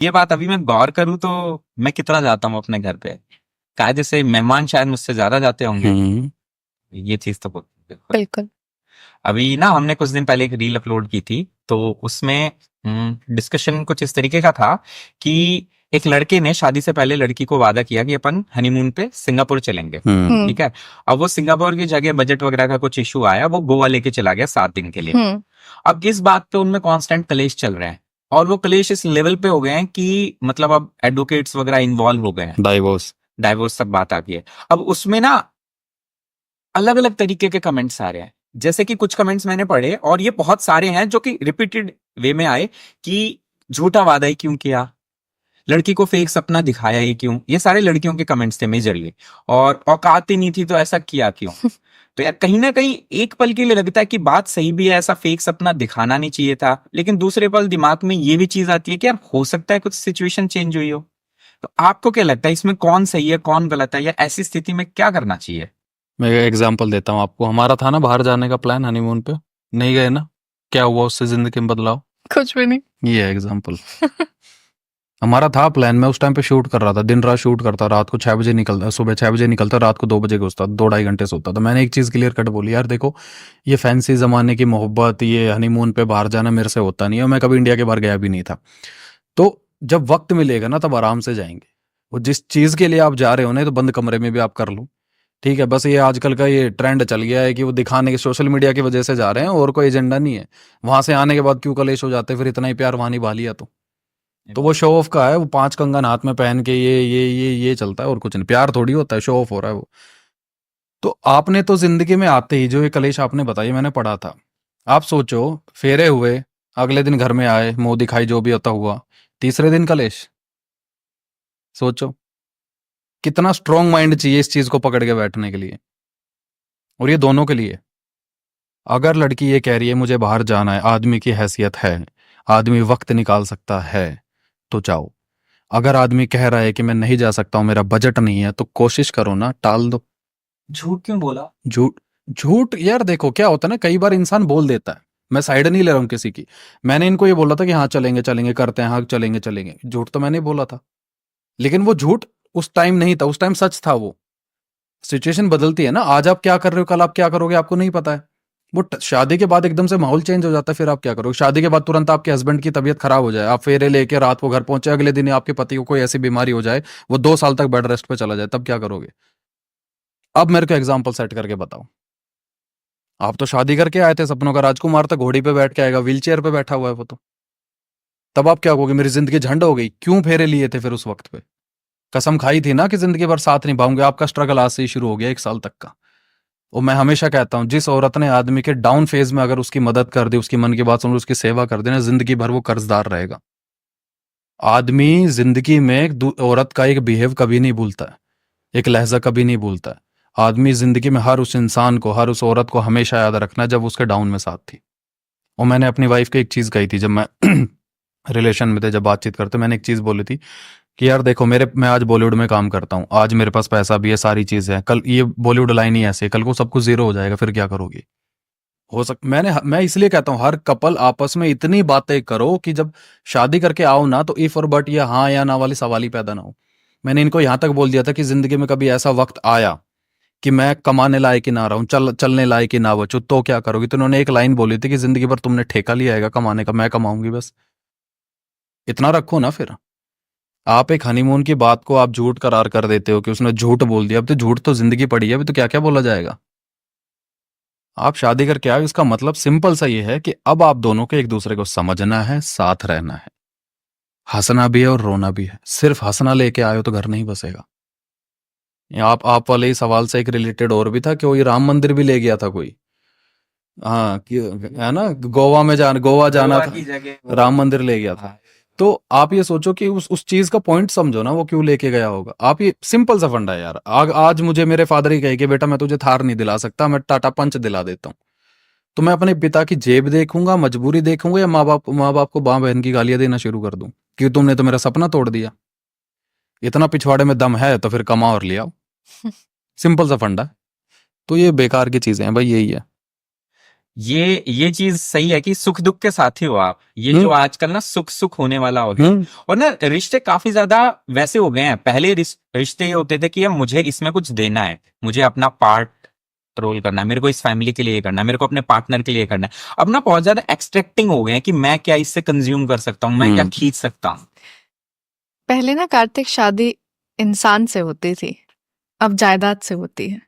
ये बात अभी मैं गौर करूँ तो मैं कितना जाता हूँ अपने घर पे, कायदे से मेहमान शायद मुझसे ज्यादा जाते होंगे। हम्म। ये चीज तो बिल्कुल। बिल्कुल। अभी ना हमने कुछ दिन पहले एक रील अपलोड की थी, तो उसमें डिस्कशन कुछ इस तरीके का था कि एक लड़के ने शादी से पहले लड़की को वादा किया कि अपन हनीमून पे सिंगापुर चलेंगे। हम्म। ठीक है। अब वो सिंगापुर की जगह बजट वगैरह का कुछ इशू आया, वो गोवा लेके चला गया 7 दिन के लिए। हम्म। अब इस बात पे उनमें कांस्टेंट कलेश चल रहे हैं, और वो कलेश इस लेवल पे हो गए हैं कि मतलब अब एडवोकेट्स वगैरह इन्वॉल्व हो गए हैं, डाइवोर्स। डाइवोर्स तक बात आ गई है। अब उसमें ना अलग अलग तरीके के कमेंट्स आ रहे हैं। जैसे कि कुछ कमेंट्स मैंने पढ़े, और ये बहुत सारे हैं जो कि रिपीटेड वे में आए, कि झूठा वादा ही क्यों किया, लड़की को फेक सपना दिखाया ही क्यों। ये सारे लड़कियों के कमेंट्स थे मेजरली। और औकात ही नहीं थी तो ऐसा किया क्यों। तो यार कहीं ना कहीं एक पल के लिए लगता है कि बात सही भी है, ऐसा फेक सपना दिखाना नहीं चाहिए था, लेकिन दूसरे पल दिमाग में ये भी चीज आती है कि यार हो सकता है कुछ सिचुएशन चेंज हुई हो। तो आपको क्या लगता है इसमें कौन सही है कौन गलत है, या ऐसी स्थिति में क्या करना चाहिए? मैं एग्जांपल देता हूँ आपको। हमारा था ना बाहर जाने का प्लान हनीमून पे, नहीं गए ना, क्या हुआ उससे जिंदगी में बदलाव? कुछ भी नहीं। ये है एग्जांपल। हमारा था प्लान, मैं उस टाइम पे शूट कर रहा था, दिन रात शूट करता, रात को 6 बजे निकलता, सुबह 6 बजे निकलता, रात को 2 बजे घुसता, 2 ढाई घंटे सोता। तो मैंने एक चीज़ क्लियर कट बोली, यार देखो, ये फैंसी ज़माने की मोहब्बत, ये हनीमून पे बाहर जाना मेरे से होता नहीं है, और मैं कभी इंडिया के बाहर गया भी नहीं था। तो जब वक्त मिलेगा ना तब आराम से जाएंगे। वो जिस चीज़ के लिए आप जा रहे हो ना, तो बंद कमरे में भी आप कर लो। ठीक है, बस ये आजकल का ये ट्रेंड चल गया है कि वो दिखाने के, सोशल मीडिया की वजह से जा रहे हैं, और कोई एजेंडा नहीं है। वहां से आने के बाद क्यों कलेश हो जाते हैं, फिर इतना ही प्यार वहां निभा लिया तो वो शो ऑफ का है। वो 5 कंगन हाथ में पहन के ये चलता है, और कुछ नहीं। प्यार थोड़ी होता है, शो ऑफ हो रहा है वो। तो आपने तो जिंदगी में आते ही जो ये कलेश आपने बताई, मैंने पढ़ा था। आप सोचो, फेरे हुए, अगले दिन घर में आए, मुंह दिखाई, जो भी होता हुआ, तीसरे दिन कलेश। सोचो कितना स्ट्रांग माइंड चाहिए इस चीज को पकड़ के बैठने के लिए। और ये दोनों के लिए। अगर लड़की ये कह रही है मुझे बाहर जाना है, आदमी की हैसियत है, आदमी वक्त निकाल सकता है, तो जाओ। अगर आदमी कह रहा है कि मैं नहीं जा सकता हूं, मेरा बजट नहीं है, तो कोशिश करो ना, टाल दो। झूठ क्यों बोला? झूठ, झूठ यार देखो क्या होता है ना, कई बार इंसान बोल देता है। मैं साइड नहीं ले रहा हूं किसी की। मैंने इनको ये बोला था कि हाँ चलेंगे चलेंगे करते हैं, हाँ चलेंगे चलेंगे, झूठ तो मैंने बोला था। लेकिन वो झूठ उस टाइम नहीं था, उस टाइम सच था वो। सिचुएशन बदलती है ना, आज आप क्या कर रहे हो, कल आप क्या करोगे, आपको नहीं पता है। वो शादी के बाद एकदम से माहौल चेंज हो जाता है, फिर आप क्या करोगे? शादी के बाद तुरंत आपके हस्बैंड की तबीयत खराब हो जाए, आप फेरे लेके रात को घर पहुंचे, अगले दिन ही आपके पति को कोई ऐसी बीमारी हो जाए, वो 2 साल तक बेड रेस्ट पे चला जाए, तब क्या करोगे? अब मेरे को एग्जाम्पल सेट करके बताओ। आप तो शादी करके आए थे, सपनों का राजकुमार था, घोड़ी पे बैठ के आएगा, व्हील चेयर पे बैठा हुआ है वो तो। तब आप क्या कहोगे? मेरी जिंदगी झंड हो गई। क्यों फेरे लिए थे फिर उस वक्त पे? कसम खाई थी ना कि जिंदगी भर साथ निभाऊंगे। आपका स्ट्रगल आज से ही शुरू हो गया, 1 साल तक का। और मैं हमेशा कहता हूं, जिस औरत ने आदमी के डाउन फेज में अगर उसकी मदद कर दी, उसकी मन की बात सुन ली, उसकी सेवा कर दी ना, जिंदगी भर वो कर्जदार रहेगा। आदमी जिंदगी में औरत का एक बिहेव कभी नहीं भूलता है, एक लहजा कभी नहीं भूलता है। आदमी जिंदगी में हर उस इंसान को, हर उस औरत को हमेशा याद रखना है जब उसके डाउन में साथ थी। और मैंने अपनी वाइफ को एक चीज कही थी, जब मैं रिलेशन में थे, जब बातचीत करते, मैंने एक चीज बोली थी कि यार देखो, मैं आज बॉलीवुड में काम करता हूँ, आज मेरे पास पैसा भी है, सारी चीज है, कल ये बॉलीवुड लाइन ही ऐसे, कल को सब कुछ जीरो हो जाएगा, फिर क्या करोगी? मैं इसलिए कहता हूं, हर कपल आपस में इतनी बातें करो कि जब शादी करके आओ ना, तो इफ और बट या हाँ या ना वाली सवाल ही पैदा ना हो। मैंने इनको यहां तक बोल दिया था कि जिंदगी में कभी ऐसा वक्त आया कि मैं कमाने लायक ही ना रहा हूं, चलने लायक ही ना बचूं, तो क्या करोगी? तो उन्होंने एक लाइन बोली थी कि जिंदगी भर तुमने ठेका लिया है कमाने का, मैं कमाऊंगी बस। इतना रखो ना फिर। आप एक हनीमून की बात को आप झूठ करार कर देते हो कि उसने झूठ बोल दिया। अब तो झूठ तो जिंदगी पड़ी है, अभी तो क्या क्या बोला जाएगा। आप शादी करके आए, इसका मतलब सिंपल सा ये है कि अब आप दोनों को एक दूसरे को समझना है, साथ रहना है, हंसना भी है और रोना भी है। सिर्फ हंसना लेके आए हो तो घर नहीं बसेगा। आप वाले ही सवाल से एक रिलेटेड और भी था कि वही राम मंदिर भी ले गया था कोई। हाँ है ना, गोवा जाना गोवा था, की जगह राम मंदिर ले गया था। हाँ। तो आप ये सोचो कि उस चीज का पॉइंट समझो ना, वो क्यों लेके गया होगा। आप ये सिंपल सा फंडा है यार। आज मुझे मेरे फादर ही कहे कि बेटा मैं तुझे थार नहीं दिला सकता, मैं टाटा पंच दिला देता हूँ, तो मैं अपने पिता की जेब देखूंगा, मजबूरी देखूंगा, या माँ बाप को माँ बहन की गालियां देना शुरू कर दूं कि तुमने तो मेरा सपना तोड़ दिया? इतना पिछवाड़े में दम है तो फिर कमा और ले आओ। सिंपल सा फंडा है। तो ये बेकार की चीजें हैं भाई, यही है। ये चीज सही है कि सुख दुख के साथ ही हो आप। ये जो आजकल ना सुख सुख होने वाला हो गया, और ना रिश्ते काफी ज्यादा वैसे हो गए हैं। पहले रिश्ते ये होते थे कि यार मुझे इसमें कुछ देना है, मुझे अपना पार्ट रोल करना है, मेरे को इस फैमिली के लिए करना है, मेरे को अपने पार्टनर के लिए करना है। अब ना बहुत ज्यादा एक्सट्रैक्टिंग हो गए हैं कि मैं क्या इससे कंज्यूम कर सकता हूँ, मैं क्या खींच सकता हूँ। पहले ना कार्तिक शादी इंसान से होती थी, अब जायदाद से होती है।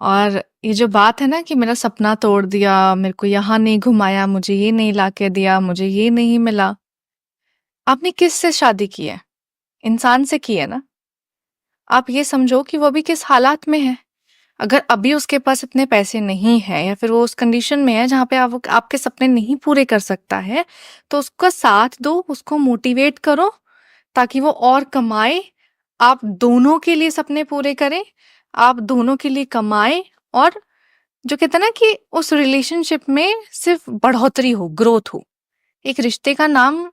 और ये जो बात है ना कि मेरा सपना तोड़ दिया, मेरे को यहाँ नहीं घुमाया, मुझे ये नहीं लाके दिया, मुझे ये नहीं मिला। आपने किस से शादी की है? इंसान से की है ना। आप ये समझो कि वो भी किस हालात में है। अगर अभी उसके पास इतने पैसे नहीं है या फिर वो उस कंडीशन में है जहाँ पे आपके सपने नहीं पूरे कर सकता है, तो उसका साथ दो, उसको मोटिवेट करो ताकि वो और कमाए, आप दोनों के लिए सपने पूरे करें, आप दोनों के लिए कमाए, और जो कहते हैं ना कि उस रिलेशनशिप में सिर्फ बढ़ोतरी हो, ग्रोथ हो। एक रिश्ते का नाम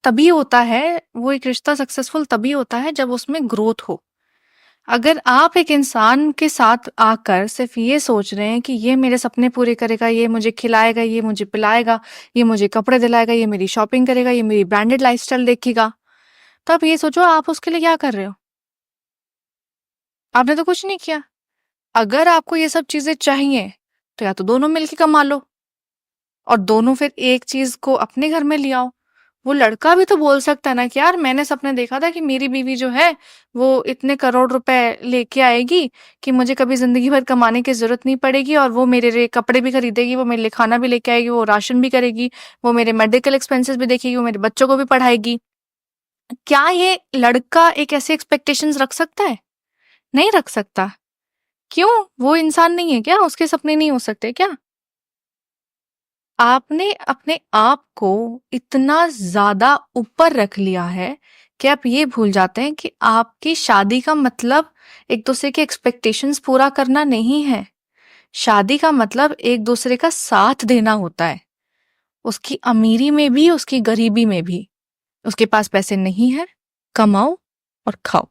तभी होता है, वो एक रिश्ता सक्सेसफुल तभी होता है जब उसमें ग्रोथ हो। अगर आप एक इंसान के साथ आकर सिर्फ ये सोच रहे हैं कि ये मेरे सपने पूरे करेगा, ये मुझे खिलाएगा, ये मुझे पिलाएगा, ये मुझे कपड़े दिलाएगा, ये मेरी शॉपिंग करेगा, ये मेरी ब्रांडेड लाइफस्टाइल देखेगा, तो आप ये सोचो आप उसके लिए क्या कर रहे हो? आपने तो कुछ नहीं किया। अगर आपको ये सब चीजें चाहिए तो या तो दोनों मिलके कमा लो और दोनों फिर एक चीज को अपने घर में ले आओ। वो लड़का भी तो बोल सकता है ना कि यार मैंने सपने देखा था कि मेरी बीवी जो है वो इतने करोड़ रुपए लेके आएगी कि मुझे कभी जिंदगी भर कमाने की जरूरत नहीं पड़ेगी, और वो मेरे लिए कपड़े भी खरीदेगी, वो मेरे लिए खाना भी लेके आएगी, वो राशन भी करेगी, वो मेरे मेडिकल एक्सपेंसेस भी देखेगी, वो मेरे बच्चों को भी पढ़ाएगी। क्या ये लड़का एक ऐसी एक्सपेक्टेशंस रख सकता है? नहीं रख सकता। क्यों? वो इंसान नहीं है क्या? उसके सपने नहीं हो सकते क्या? आपने अपने आप को इतना ज्यादा ऊपर रख लिया है कि आप ये भूल जाते हैं कि आपकी शादी का मतलब एक दूसरे के एक्सपेक्टेशंस पूरा करना नहीं है। शादी का मतलब एक दूसरे का साथ देना होता है, उसकी अमीरी में भी, उसकी गरीबी में भी। उसके पास पैसे नहीं है, कमाओ और खाओ।